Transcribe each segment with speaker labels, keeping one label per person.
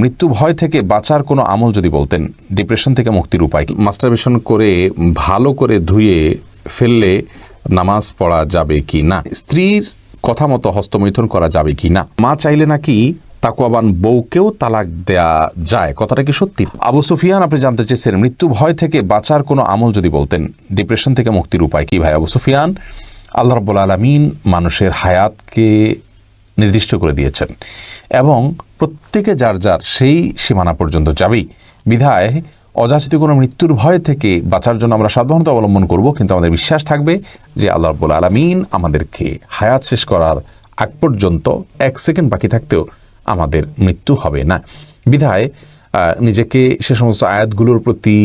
Speaker 1: মৃত্যু ভয় থেকে বাঁচার কোনো আমল যদি বলতেন, ডিপ্রেশন থেকে মুক্তির উপায় কি? মাস্টারবেশন করে ভালো করে ধুয়ে ফেললে নামাজ পড়া যাবে কি না? স্ত্রীর কথা মতো হস্তমৈথুন করা যাবে কি না? মা চাইলে নাকি তাকওয়াবান বউকেও তালাক দেয়া যায়, কথাটা কি সত্যি? আবু সুফিয়ান আপনি জানতে চেয়েছেন মৃত্যু ভয় থেকে বাঁচার কোনো আমল যদি বলতেন, ডিপ্রেশন থেকে মুক্তির উপায় কি? ভাই আবু সুফিয়ান, আল্লাহ রাব্বুল আলামিন মানুষের হায়াতকে নির্দিষ্ট করে দিয়েছেন এবং প্রত্যেকে যার যার সেই সীমানা পর্যন্ত যাবেই। বিধায় অযাচিত কোনো মৃত্যুর ভয় থেকে বাঁচার জন্য আমরা সাবধানতা অবলম্বন করব, কিন্তু আমাদের বিশ্বাস থাকবে যে আল্লাহ রাব্বুল আলামিন আমাদেরকে হায়াত শেষ করার আগ পর্যন্ত 1 সেকেন্ড বাকি থাকতেও আমাদের মৃত্যু হবে না। বিধায় নিজেকে সে সমস্ত আয়াতগুলোর প্রতি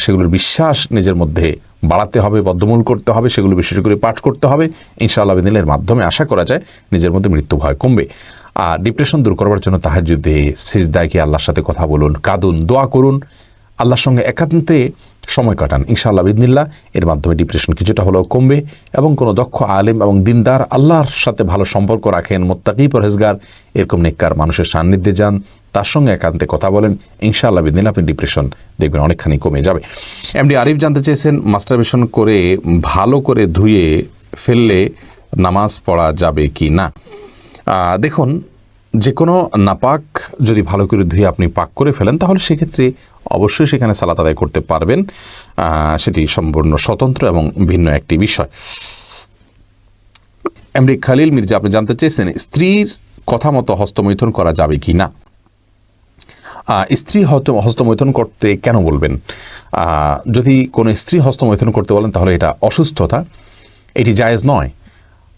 Speaker 1: সেগুলোর বিশ্বাস নিজের মধ্যে বাড়াতে হবে, বদ্ধমূল করতে হবে, সেগুলো বিশেষ করে পাঠ করতে হবে। ইনশাআল্লাহ বিদিনের মাধ্যমে আশা করা যায় নিজের মধ্যে মৃত্যু ভয় কমবে। আর ডিপ্রেশন দূর করবার জন্য তাহাজ্জুদে সিজদায় গিয়ে আল্লাহর সাথে কথা বলুন, কাঁদুন, দোয়া করুন, আল্লাহর সঙ্গে একান্তে সময় কাটান। ইনশাআল্লাহ বিদিনিল্লাহ এর মাধ্যমে ডিপ্রেশন কিছুটা হলেও কমবে এবং কোনো দক্ষ আলেম এবং দিনদার আল্লাহর সাথে ভালো সম্পর্ক রাখেন, মুত্তাকি পরহেজগার এরকম নেককার মানুষের সান্নিধ্যে যান, তার সঙ্গে একান্তে কথা বলেন, ইনশাআল্লাহ বিদিনিল্লাহ আপনি ডিপ্রেশন দেখবেন অনেকখানি কমে যাবে। এমডি আরিফ জানতে চেয়েছেন মাস্টারবেশন করে ভালো করে ধুয়ে ফেললে নামাজ পড়া যাবে কি না? দেখুন, যে কোনো নাপাক যদি ভালো করে ধুয়ে আপনি পাক করে ফেলেন তাহলে সেক্ষেত্রে অবশ্যই সেখানে সালাত আদায় করতে পারবেন, সেটি সম্পূর্ণ স্বতন্ত্র এবং ভিন্ন একটি বিষয়। এমডি খালিল মির্জা আপনি জানতে চেয়েছেন স্ত্রীর কথা মতো হস্তমৈথুন করা যাবে কি না? স্ত্রী হস্তমৈথুন করতে কেন বলবেন? যদি কোনো স্ত্রী হস্তমৈথুন করতে বলেন তাহলে এটা অসুস্থতা, এটি জায়েজ নয়।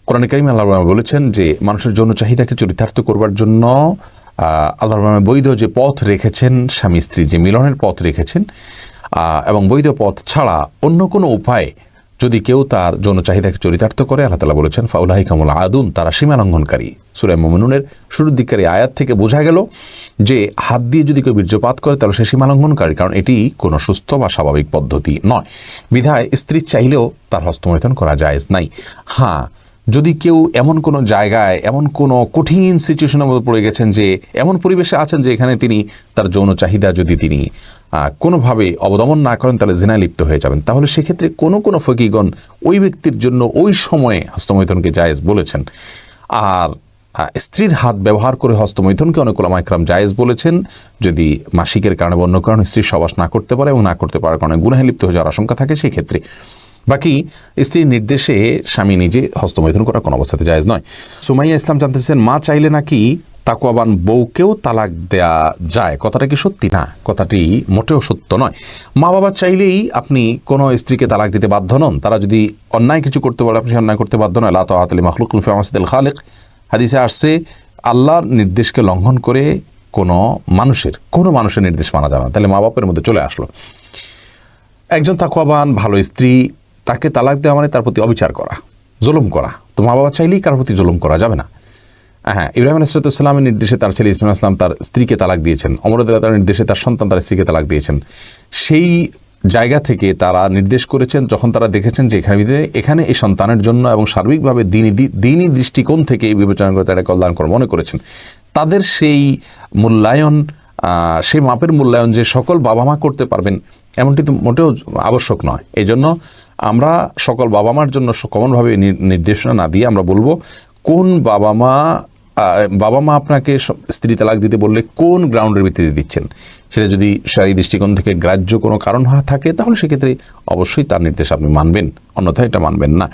Speaker 1: কোরআনে কারিমে আল্লাহ বলেছেন যে মানুষের যৌন চাহিদাকে চরিতার্থ করবার জন্য আল্লাহ বৈধ যে পথ রেখেছেন, স্বামী স্ত্রীর যে মিলনের পথ রেখেছেন, এবং বৈধ পথ ছাড়া অন্য কোনো উপায়ে যদি কেউ তার যৌন চাহিদাকে চরিতার্থ করে, আল্লাহ তাআলা বলেছেন ফাউলাইকামুল আদুন, তারা সীমা লঙ্ঘনকারী। সূরা মুমিনুনের শুরুর দিকের আয়াত থেকে বোঝা গেল যে হাত দিয়ে যদি কেউ বীর্যপাত করে তাহলে সে সীমা লঙ্ঘনকারী, কারণ এটি কোনো সুস্থ বা স্বাভাবিক পদ্ধতি নয়। বিধায় স্ত্রী চাইলেও তার হস্তমৈথুন করা জায়েজ নাই। হ্যাঁ, যদি কেউ এমন কোনো জায়গায় এমন কোনো কঠিন সিচুয়েশনের মধ্যে পড়ে গেছেন, যে এমন পরিবেশে আছেন যে এখানে তিনি তার যৌন চাহিদা যদি তিনি কোনোভাবে অবদমন না করেন তাহলে জিনায় লিপ্ত হয়ে যাবেন, তাহলে সেক্ষেত্রে কোনো কোনো ফকিগণ ওই ব্যক্তির জন্য ওই সময়ে হস্তমৈথুনকে জায়েজ বলেছেন। আর স্ত্রীর হাত ব্যবহার করে হস্তমৈথুনকে অনেক উলামা ইকরাম জায়েজ বলেছেন, যদি মাসিকের কারণে বা অন্য কারণে স্ত্রীর সহবাস না করতে পারে এবং না করতে পারার কারণে গুনাহে লিপ্ত হয়ে যাওয়ার আশঙ্কা থাকে সেই ক্ষেত্রে। বাকি স্ত্রীর নির্দেশে স্বামী নিজে হস্তমৈথুন করা কোনো অবস্থাতে জায়েজ নয়। সুমাইয়া ইসলাম জানতেছেন মা চাইলে নাকি তাকওয়াবান বউকেও তালাক দেয়া যায়, কথাটা কি সত্যি? না, কথাটি মোটেও সত্য নয়। মা বাবা চাইলেই আপনি কোনো স্ত্রীকে তালাক দিতে বাধ্য নন। তারা যদি অন্যায় কিছু করতে বলে আপনি অন্যায় করতে বাধ্য নয়। লা তাআতা লি মাখলুকিন ফি মাসিয়াতিল খালিক, হাদিসে আসছে আল্লাহর নির্দেশকে লঙ্ঘন করে কোনো মানুষের নির্দেশ মানা যাবে না। তাহলে মা বাপের মধ্যে চলে আসলো। একজন তাকওয়াবান ভালো স্ত্রী, তাকে তালাক দেওয়া মানে তার প্রতি অবিচার করা, জুলুম করা। তো মা বাবা চাইলেই কারোর প্রতি জুলুম করা যাবে না। হ্যাঁ, ইব্রাহিম আলাইহিস সালামের নির্দেশে তার ছেলে ইসমাঈল আলাইহিস সালাম তার স্ত্রীকে তালাক দিয়েছেন, ওমর রাদিয়াল্লাহু তাআলার নির্দেশে তার সন্তান তার স্ত্রীকে তালাক দিয়েছেন। সেই জায়গা থেকে তারা নির্দেশ করেছেন, যখন তারা দেখেছেন যে এখানে এই সন্তানের জন্য এবং সার্বিকভাবে দিনী দৃষ্টিকোণ থেকে বিবেচনা করে তারা কল্যাণ করে মনে করেছেন, তাদের সেই মূল্যায়ন, সেই মাপের মূল্যায়ন যে সকল বাবা মা করতে পারবেন এমনটি তো মোটেও আবশ্যক নয়। এই জন্য আমরা সকল বাবা মার জন্য কমনভাবে নির্দেশনা না দিয়ে আমরা বলবো কোন বাবা মা আপনাকে স্ত্রী তালাক দিতে বললে কোন গ্রাউন্ডের ভিত্তিতে দিচ্ছেন। সেটা যদি শারীরিক দৃষ্টিকোণ থেকে গ্রাহ্য কোনো কারণ থাকে তাহলে সেক্ষেত্রে অবশ্যই তার নির্দেশ আপনি মানবেন, অন্যথায় এটা মানবেন না।